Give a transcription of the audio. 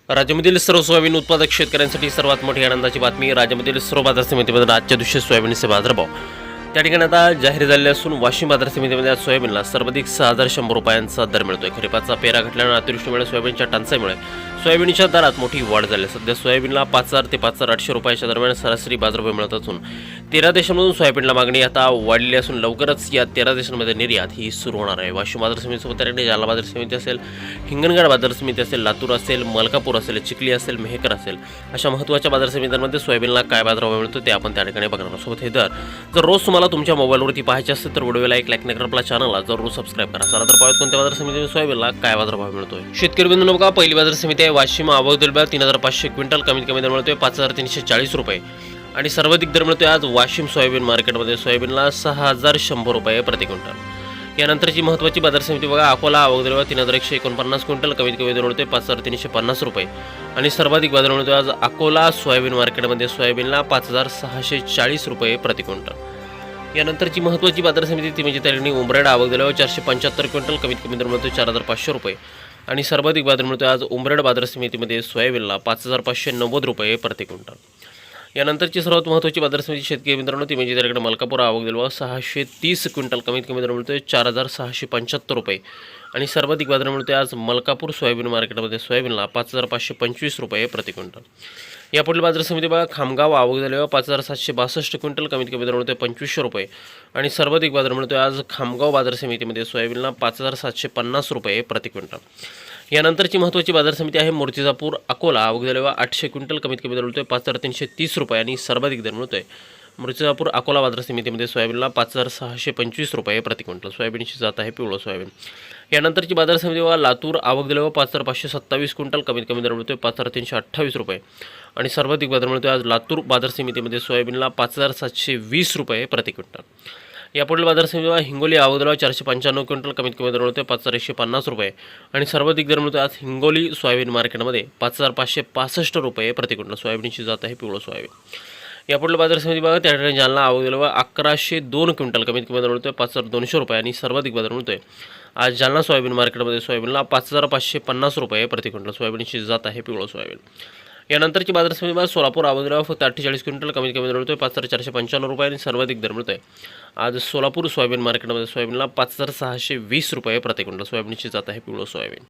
राज्यामधील सर्व सोयाबीन उत्पादक शेतकऱ्यांसाठी सर्वात मोठी आनंदाची बातमी. राज्यामधील सर्व बाजार समितीमध्ये आजच्या दिवशी सोयाबीनचे बाजारभाव त्या ठिकाणी आता जाहीर झाले असून वाशिम बाजार समितीमध्ये आज सोयाबीनला सर्वाधिक 6,100 रुपयांचा दर मिळतोय. खरीपाचा पेरा घटल्यानं अतिवृष्टीमुळे सोयाबीनच्या टंचाईमुळे सोयाबीनच्या दरात मोठी वाढ झाली. सध्या सोयाबीनला 5,000 ते 5,800 रुपयाच्या दरम्यान सरासरी बाजारभाव मिळत असून 13 देशांमधून सोयाबीनला मागणी आता वाढलेली असून लवकरच या 13 देशांमध्ये निर्यात ही सुरू होणार आहे. वाशिम बाजार समितीसोबत त्या ठिकाणी जालना बाजार समिती असेल, हिंगणघाट बाजार समिती असेल, लातूर असेल, मलकापूर असेल, चिखली असेल, मेहकर असेल, अशा महत्त्वाच्या बाजार समित्यांमध्ये सोयाबीनला काय बाजारभाव मिळतो ते आपण त्या ठिकाणी बघणार आहोत. सोबत हे दर जर रोज तुम्हाला तुमच्या मोबाईलवरती पाहायचे असेल तर व्हिडिओला एक लाईक नका, आपल्या चॅनलला जरूर सबस्क्राईब करा. चला तर पाहूया कोणत्या बाजार समितीमध्ये सोयाबीनला काय बाजारभाव मिळतोय. शेतकरी बंधूंनो बघा, पहिली बाजार समिती आहे वाशिम. आवक 3,500 क्विंटल, कमीत कमी दर मिळतोय 5,340 रुपये आणि सर्वाधिक दर मिळतोय आज वाशिम सोयाबीन मार्केटमध्ये सोयाबीनला 6,100 रुपये प्रति क्विंटल. यानंतरची महत्त्वाची बाजार समिती बघा, अकोला. आवक 3,149 क्विंटल, कमीत कमी दर मिळतोय 5,350 रुपये आणि सर्वाधिक बाजार मिळतोय आज अकोला सोयाबीन मार्केटमध्ये सोयाबीनला 5,640 रुपये प्रति क्विंटल. यानंतरची महत्त्वाची बाजार समिती ती म्हणजे त्या उमरेड. आवक 475 क्विंटल, कमीत कमी दर मिळतोय 4,500 रुपये आणि सर्वाधिक बाजार मिळतोय आज उमरेड बाजार समितीमध्ये सोयाबीनला 5,590 रुपये प्रति क्विंटल. यानंतरची सर्वात महत्त्वाची बाजार समिती शेतकरी मित्रांनो ती म्हणजे त्याकडे मलकापूर. आवक 630 क्विंटल, कमीत कमी दर मिळतोय 4,675 रुपये आणि सर्वाधिक बाजार मिळतोय आज मलकापूर सोयाबीन मार्केटमध्ये सोयाबीनला 5,525 रुपये प्रति क्विंटल. यापुढील बाजार समिती बघा, खामगाव. आवक 5,762 क्विंटल, कमीत कमी दर मिळतोय 2,500 रुपये आणि सर्वाधिक बाजार मिळतोय आज खामगाव बाजार समितीमध्ये सोयाबीनला 5,750 रुपये प्रति क्विंटल. यानंतरची महत्त्वाची बाजार समिती आहे मूर्तिजापूर. अकोला. आवक 800 क्विंटल, कमीत कमी दर मिळतोय 5,330 रुपये आणि सर्वाधिक दर मिळतोय मूर्तिजापूर अकोला बाजार समितीमध्ये सोयाबीनला 5,625 रुपये प्रति क्विंटल. सोयाबीनची जात आहे पिवळं सोयाबीन. यानंतरची बाजार समिती बघा, लातूर. आवक 5,527 क्विंटल, कमीत कमी दर मिळतोय 5,328 रुपये आणि सर्वाधिक बाजार मिळतोय आज लातूर बाजार समितीमध्ये सोयाबीनला 5,720 रुपये प्रति क्विंटल. यापुढील बाजार समिती हिंगोली. आवक 495 क्विंटल, कमीत कमी दर मिळतोय 5,150 रुपये आणि सर्वाधिक दर मिळतोय आज हिंगोली सोयाबीन मार्केटमध्ये 5,565 रुपये प्रति क्विंटल. सोयाबीनची जात आहे पिवळं सोयाबीन. यापुढील बाजार समिती बघा, त्या ठिकाणी जालना. आवक 1,102 क्विंटल, कमीत कमी दर मिळतोय 5,200 रुपये आणि सर्वाधिक बाजार मिळतोय आज जालना सोयाबीन मार्केटमध्ये सोयाबीनला 5,550 रुपये प्रति क्विंटल. सोयाबीनची जात आहे पिवळं सोयाबीन. यानंतरची बाजार समिती सोलापूर. आवक फक्त 48 क्विंटल, कमीत कमी दर मिळतोय 5,495 रुपये आणि सर्वाधिक दर मिळतोय आज सोलापूर सोयाबीन मार्केटमध्ये सोयाबीनला 5,620 रुपये प्रति क्विंटल. सोयाबीनची जात आहे पिवळं सोयाबीन.